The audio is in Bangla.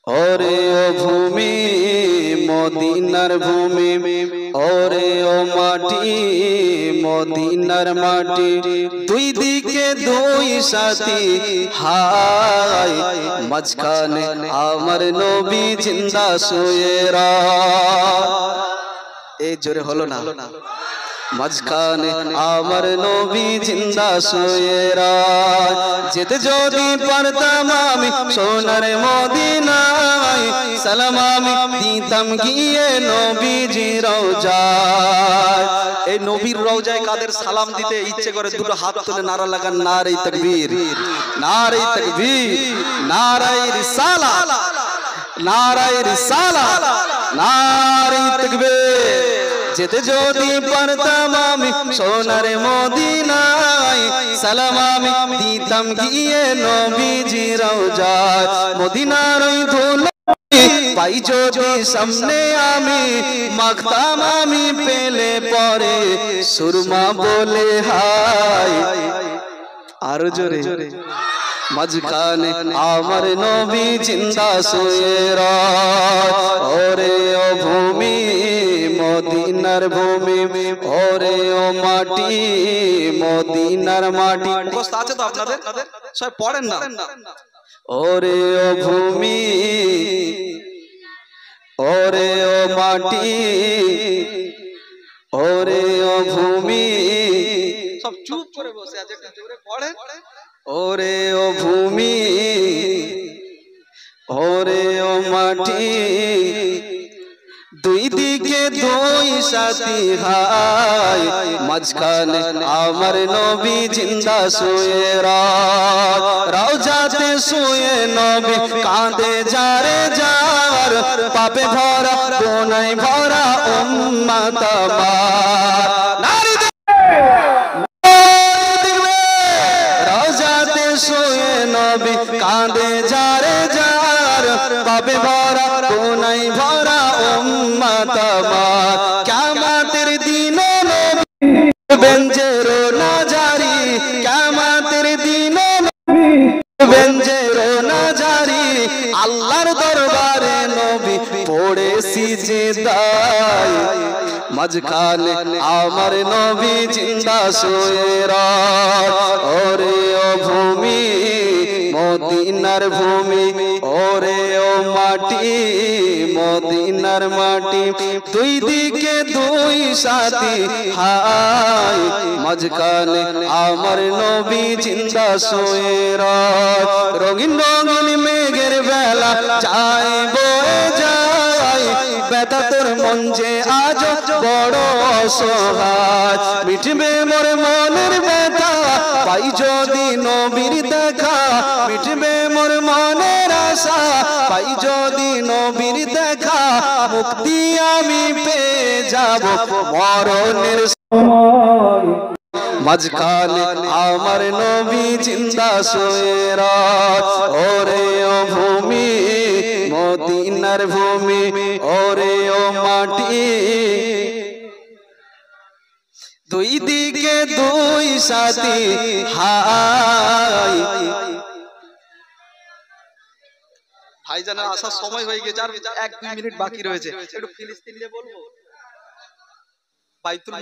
ওরে ও ভূমি মদিনার ভূমি, ওরে ও মাটি মদিনার মাটি, দুই দিকে দুই সাথী হায়, মাঝখানে আমার নবী জিন্দা শুয়ে রায়। এই জোরে হলো না? মাঝখানে আমার নবী জিন্দা শুয়ে রায়। যেতে যদি পারতাম আমি সোনার মদিনায়, সালাম আমি দিতাম গিয়ে নবীজির রওজায়। এই নবীর রওজায় কাদের সালাম দিতে ইচ্ছে করে দুটো হাত তুলে নারা লাগান, নারে তাকবীর, নারে তাকবীর, নারে রিসালাত, নারে রিসালাত, নারে তাকবীর। যেতে যদি পারতাম আমি সোনার মদিনায়, সালাম আমি দিতাম গিয়ে নবীজির রওজায়। মদিনার ওই ধুলো পাই যদি সামনে আমি, মাখতাম আমি পেলে পরে সুরমা বলে হায়। আরো জোরে। মাঝখানে আমার নবী জিন্দা শুয়ে রায়। ওরে ও ভূমি মদিনার ভূমি, ওরে ও মাটি মদিনার মাটি। মুখস্থ আছে তো আপনাদের? সব পড়েন না? ওরে ও ভূমি, ওরে ও মাটি, ওরে ও ভূমি। সব চুপ করে বসে আছে, একটু জোরে পড়েন। ওরে ও ভূমি, ওরে ও মাটি, দুই দিকে দুই সাথী হায়, মাঝখানে আমার নবী জিন্দা শুয়ে রায়। রওজাতে শুয়ে নবী কাঁদে যারে যার, পাপে ভরা গুনাহে ভরা উম্মত আমার। নারী রওজাতে শুয়ে নবী কাঁদে যারে যার, পাপে ভরা গুনাহে ভরা উম্মত আমার। কিয়ামতের দিনে নবী বেঞ্জেরো না জারি, কিয়ামতের দিনে নবী বেঞ্জেরো না জারি, আল্লাহর দরবারে নবী পড়ে সিজদায়। মাঝখানে আমার নবী জিন্দা শুয়ে রায়। ওরে ও ভূমি মদিনার ভূমি, ওরে ও মাটি মদিনার মাটি, দুই দিকে দুই সাথী হায়, মাঝখানে আমার নবী জিন্দা শুয়ে রায়। রঙিন রঙিন মেঘের বেলা যায় বয়ে যায়, ব্যথা তোর মন যে আজ বড় অসহায়। মিটবে মোর মনের ব্যথা পাই যদি নবীর দেখা, মিটবে মোর মনের আশা পাই যদি নবীর দেখা, মুক্তি আমি পেয়ে যাব মরণের সময়। মাঝখানে আমার নবী জিন্দা শুয়ে রায়। ওরে ও ভূমি মদিনার ভূমি, ওরে ও মাটি, দুই দিকে দুই সাথী হায়। ভাইজানের আসার সময় হয়ে গেছে, আর 1-2 মিনিট বাকি রয়েছে। একটু ফিলিস্তিন নিয়ে বলবো। বাইতুল